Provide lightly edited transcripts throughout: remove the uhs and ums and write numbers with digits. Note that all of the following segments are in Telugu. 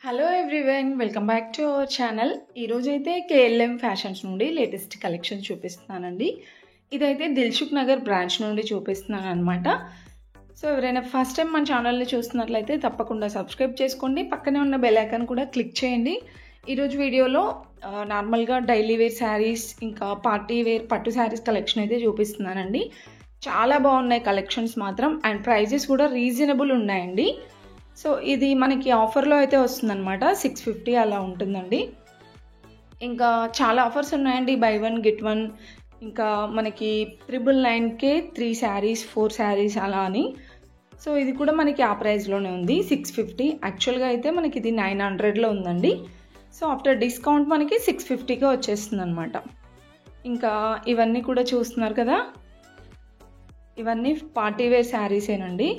Hello everyone, welcome back to our channel. ఈరోజైతే కేఎల్ఎం ఫ్యాషన్స్ నుండి లేటెస్ట్ కలెక్షన్ చూపిస్తున్నానండి. ఇదైతే దిల్సుఖ్ నగర్ బ్రాంచ్ నుండి చూపిస్తున్నాను అనమాట. సో ఎవరైనా ఫస్ట్ టైం మన ఛానల్ని చూస్తున్నట్లయితే తప్పకుండా సబ్స్క్రైబ్ చేసుకోండి, పక్కనే ఉన్న బెల్ ఐకాన్ కూడా క్లిక్ చేయండి. ఈరోజు వీడియోలో నార్మల్గా డైలీ వేర్ శారీస్, ఇంకా పార్టీ వేర్ పట్టు శారీస్ కలెక్షన్ అయితే చూపిస్తున్నానండి. చాలా బాగున్నాయి కలెక్షన్స్ మాత్రం, అండ్ ప్రైజెస్ కూడా రీజనబుల్ ఉన్నాయండి. సో ఇది మనకి ఆఫర్లో అయితే వస్తుందన్నమాట, 650 అలా ఉంటుందండి. ఇంకా చాలా ఆఫర్స్ ఉన్నాయండి, బై 1 గెట్ 1. ఇంకా మనకి 999కే 3 శారీస్ 4 శారీస్ అలా అని. సో ఇది కూడా మనకి ఆ ప్రైస్లోనే ఉంది, 650. యాక్చువల్గా అయితే మనకి ఇది 900లో ఉందండి. సో ఆఫ్టర్ డిస్కౌంట్ మనకి 650కే వచ్చేస్తుంది అనమాట. ఇంకా ఇవన్నీ కూడా చూస్తున్నారు కదా, ఇవన్నీ పార్టీ వేర్ శారీసేనండి.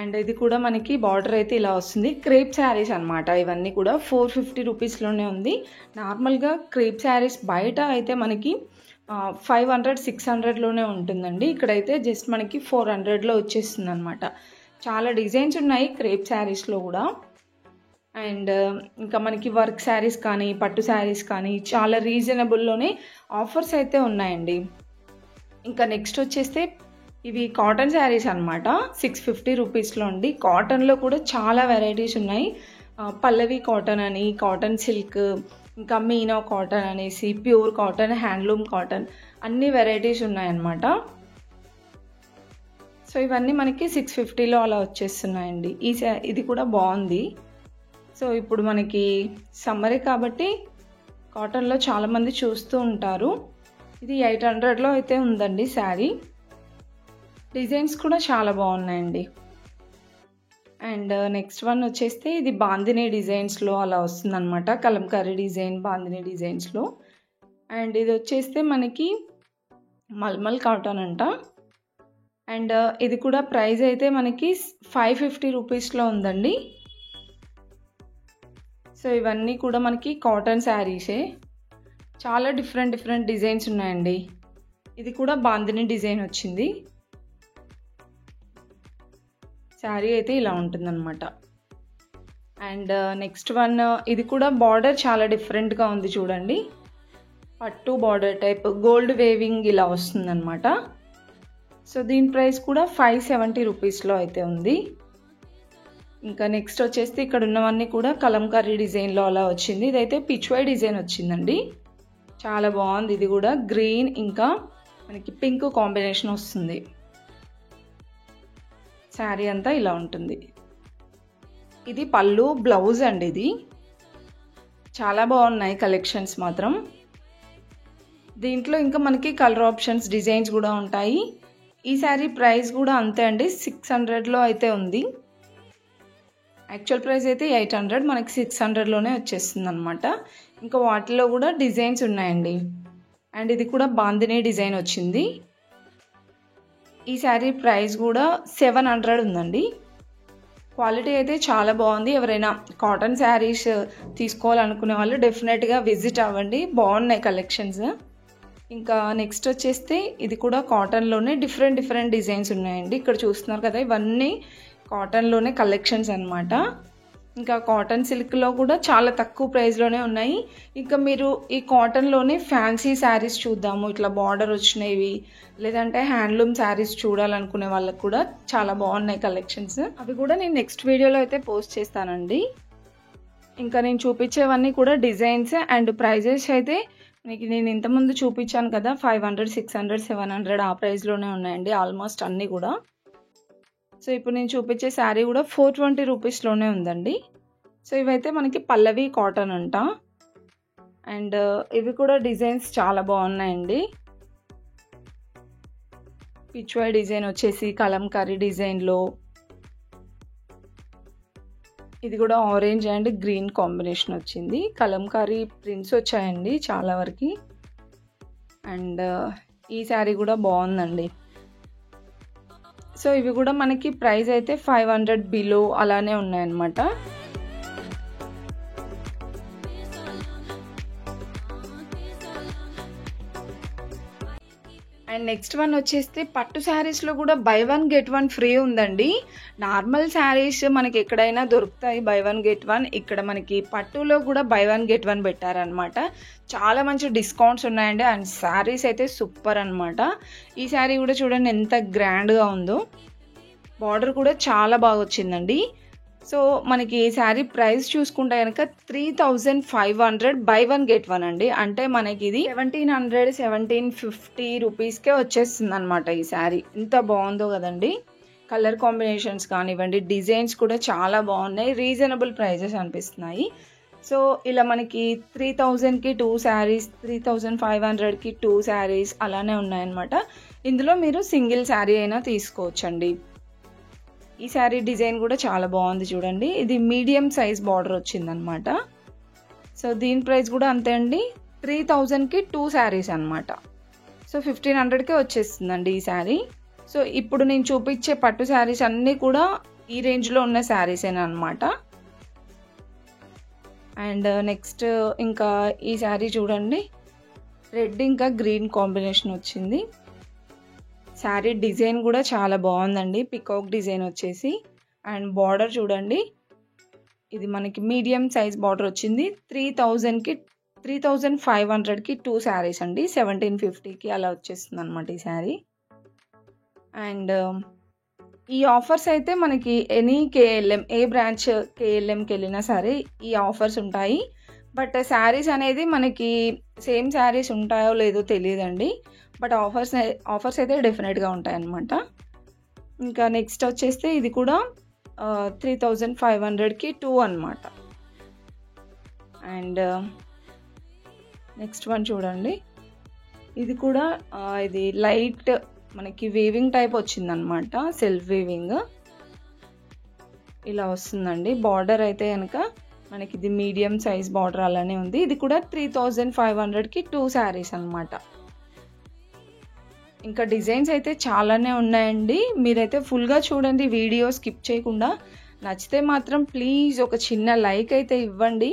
అండ్ ఇది కూడా మనకి బార్డర్ అయితే ఇలా వస్తుంది, క్రేప్ శారీస్ అనమాట. ఇవన్నీ కూడా 450 రూపీస్లోనే ఉంది. నార్మల్గా క్రేప్ శారీస్ బయట అయితే మనకి 500-600లోనే ఉంటుందండి. ఇక్కడైతే జస్ట్ మనకి 400లో వచ్చేస్తుంది అనమాట. చాలా డిజైన్స్ ఉన్నాయి క్రేప్ శారీస్లో కూడా. అండ్ ఇంకా మనకి వర్క్ శారీస్ కానీ పట్టు శారీస్ కానీ చాలా రీజనబుల్లోనే ఆఫర్స్ అయితే ఉన్నాయండి. ఇంకా నెక్స్ట్ వచ్చేస్తే ఇవి కాటన్ శారీస్ అనమాట, 650 రూపీస్లో అండి. కాటన్లో కూడా చాలా వెరైటీస్ ఉన్నాయి. పల్లవి కాటన్ అని, కాటన్ సిల్క్, ఇంకా మీనా కాటన్ అనేసి, ప్యూర్ కాటన్, హ్యాండ్లూమ్ కాటన్, అన్ని వెరైటీస్ ఉన్నాయన్నమాట. సో ఇవన్నీ మనకి 650లో అలా వచ్చేస్తున్నాయండి. ఇది కూడా బాగుంది. సో ఇప్పుడు మనకి సమ్మరే కాబట్టి కాటన్లో చాలామంది చూస్తూ ఉంటారు. ఇది 800లో అయితే ఉందండి శారీ. డిజైన్స్ కూడా చాలా బాగున్నాయండి. అండ్ నెక్స్ట్ వన్ వచ్చేస్తే ఇది బాందినీ డిజైన్స్లో అలా వస్తుందన్నమాట, కలంకారీ డిజైన్, బాందినీ డిజైన్స్లో. అండ్ ఇది వచ్చేస్తే మనకి మల్మల్ కాటన్ అంట. అండ్ ఇది కూడా ప్రైస్ అయితే మనకి 550 రూపీస్లో ఉందండి. సో ఇవన్నీ కూడా మనకి కాటన్ శారీసే, చాలా డిఫరెంట్ డిజైన్స్ ఉన్నాయండి. ఇది కూడా బాందినీ డిజైన్ వచ్చింది. శారీ అయితే ఇలా ఉంటుందన్నమాట. అండ్ నెక్స్ట్ వన్, ఇది కూడా బార్డర్ చాలా డిఫరెంట్గా ఉంది చూడండి, పట్టు బార్డర్ టైప్, గోల్డ్ వేవింగ్ ఇలా వస్తుందన్నమాట. సో దీని ప్రైస్ కూడా 570 రూపీస్లో అయితే ఉంది. ఇంకా నెక్స్ట్ వచ్చేస్తే ఇక్కడ ఉన్నవన్నీ కూడా కలంకారీ డిజైన్లో అలా వచ్చింది. ఇదైతే పిచ్వై డిజైన్ వచ్చిందండి, చాలా బాగుంది. ఇది కూడా గ్రీన్ ఇంకా మనకి పింక్ కాంబినేషన్ వస్తుంది. శారీ అంతా ఇలా ఉంటుంది. ఇది పళ్ళు, బ్లౌజ్ అండి. ఇది చాలా బాగున్నాయి కలెక్షన్స్ మాత్రం. దీంట్లో ఇంకా మనకి కలర్ ఆప్షన్స్, డిజైన్స్ కూడా ఉంటాయి. ఈ శారీ ప్రైస్ కూడా అంతే అండి, 600లో అయితే ఉంది. యాక్చువల్ ప్రైస్ అయితే 800, మనకి 600లోనే వచ్చేస్తుంది అనమాట. ఇంకా వాటిలో కూడా డిజైన్స్ ఉన్నాయండి. అండ్ ఇది కూడా బాందినీ డిజైన్ వచ్చింది. ఈ శారీ ప్రైస్ కూడా 700 ఉందండి. క్వాలిటీ అయితే చాలా బాగుంది. ఎవరైనా కాటన్ శారీస్ తీసుకోవాలనుకునే వాళ్ళు డెఫినెట్గా విజిట్ అవ్వండి, బాగున్నాయి కలెక్షన్స్. ఇంకా నెక్స్ట్ వచ్చేస్తే ఇది కూడా కాటన్లోనే డిఫరెంట్ డిజైన్స్ ఉన్నాయండి. ఇక్కడ చూస్తున్నారు కదా, ఇవన్నీ కాటన్లోనే కలెక్షన్స్ అనమాట. ఇంకా కాటన్ సిల్క్లో కూడా చాలా తక్కువ ప్రైస్లోనే ఉన్నాయి. ఇంకా మీరు ఈ కాటన్లోనే ఫ్యాన్సీ శారీస్ చూద్దాము, ఇట్లా బార్డర్ వచ్చినవి, లేదంటే హ్యాండ్లూమ్ శారీస్ చూడాలనుకునే వాళ్ళకి కూడా చాలా బాగున్నాయి కలెక్షన్స్. అవి కూడా నేను నెక్స్ట్ వీడియోలో అయితే పోస్ట్ చేస్తానండి. ఇంకా నేను చూపించేవన్నీ కూడా డిజైన్స్ అండ్ ప్రైజెస్ అయితే మీకు నేను ఇంతకుముందు చూపించాను కదా, 500, 600, 700 ఆ ప్రైస్లోనే ఉన్నాయండి ఆల్మోస్ట్ అన్నీ కూడా. సో ఇప్పుడు నేను చూపించే శారీ కూడా 420 రూపీస్లోనే ఉందండి. సో ఇవైతే మనకి పల్లవి కాటన్ అంట. అండ్ ఇవి కూడా డిజైన్స్ చాలా బాగున్నాయండి. పిచ్వై డిజైన్ వచ్చేసి కలంకారీ డిజైన్లో, ఇది కూడా ఆరెంజ్ అండ్ గ్రీన్ కాంబినేషన్ వచ్చింది. కలంకారీ ప్రింట్స్ వచ్చాయండి చాలా వరకు. అండ్ ఈ శారీ కూడా బాగుందండి. సో ఇవి కూడా మనకి ప్రైస్ అయితే 500 బిలో అలానే ఉన్నాయన్నమాట. అండ్ నెక్స్ట్ వన్ వచ్చేస్తే పట్టు శారీస్లో కూడా by one get one free ఉందండి. నార్మల్ శారీస్ మనకి ఎక్కడైనా దొరుకుతాయి బై వన్ గెట్ వన్, ఇక్కడ మనకి పట్టులో కూడా బై వన్ గెట్ వన్ పెట్టారనమాట. చాలా మంచి డిస్కౌంట్స్ ఉన్నాయండి. అండ్ శారీస్ అయితే సూపర్ అనమాట. ఈ శారీ కూడా చూడండి ఎంత గ్రాండ్గా ఉందో, బార్డర్ కూడా చాలా బాగా వచ్చిందండి. సో మనకి ఈ శారీ ప్రైస్ చూసుకుంటే కనుక 3500 బై వన్ గెట్ వన్ అండి. అంటే మనకి ఇది 1750 రూపీస్కే వచ్చేస్తుంది అనమాట ఈ శారీ. ఎంత బాగుందో కదండి. కలర్ కాంబినేషన్స్ కానివ్వండి, డిజైన్స్ కూడా చాలా బాగున్నాయి, రీజనబుల్ ప్రైజెస్ అనిపిస్తున్నాయి. సో ఇలా మనకి 3000కి 2 శారీస్, 3500కి 2 శారీస్ అలానే ఉన్నాయన్నమాట. ఇందులో మీరు సింగిల్ శారీ అయినా తీసుకోవచ్చండి. ఈ శారీ డిజైన్ కూడా చాలా బాగుంది చూడండి. ఇది మీడియం సైజ్ బార్డర్ వచ్చిందనమాట. సో దీని ప్రైస్ కూడా అంతే అండి, 3000కి 2 శారీస్ అనమాట. సో 1500కే వచ్చేస్తుందండి ఈ శారీ. సో ఇప్పుడు నేను చూపించే పట్టు శారీస్ అన్నీ కూడా ఈ రేంజ్లో ఉన్న శారీసేనా అనమాట. అండ్ నెక్స్ట్ ఇంకా ఈ శారీ చూడండి, రెడ్ ఇంకా గ్రీన్ కాంబినేషన్ వచ్చింది. శారీ డిజైన్ కూడా చాలా బాగుందండి, పికాక్ డిజైన్ వచ్చేసి. అండ్ బార్డర్ చూడండి, ఇది మనకి మీడియం సైజ్ బార్డర్ వచ్చింది. 3500కి 2 శారీస్ అండి, 1750కి అలా వచ్చేస్తుంది అనమాట ఈ శారీ. అండ్ ఈ ఆఫర్స్ అయితే మనకి ఎనీ కేఎల్ఎం, ఏ బ్రాంచ్ కేఎల్ఎంకి వెళ్ళినా సరే ఈ ఆఫర్స్ ఉంటాయి. బట్ శారీస్ అనేది మనకి సేమ్ శారీస్ ఉంటాయో లేదో తెలియదండి. బట్ ఆఫర్స్ అయితే డెఫినెట్గా ఉంటాయన్నమాట. ఇంకా నెక్స్ట్ వచ్చేస్తే ఇది కూడా 3500కి 2 అనమాట. అండ్ నెక్స్ట్ వన్ చూడండి, ఇది కూడా ఇది లైట్ మనకి వీవింగ్ టైప్ వచ్చిందనమాట, సెల్ఫ్ వీవింగ్ ఇలా వస్తుందండి. బార్డర్ అయితే కనుక మనకి ఇది మీడియం సైజ్ బార్డర్ అలానే ఉంది. ఇది కూడా 3500కి 2 శారీస్ అనమాట. ఇంకా డిజైన్స్ అయితే చాలానే ఉన్నాయండి. మీరైతే ఫుల్గా చూడండి, వీడియో స్కిప్ చేయకుండా. నచ్చితే మాత్రం ప్లీజ్ ఒక చిన్న లైక్ అయితే ఇవ్వండి.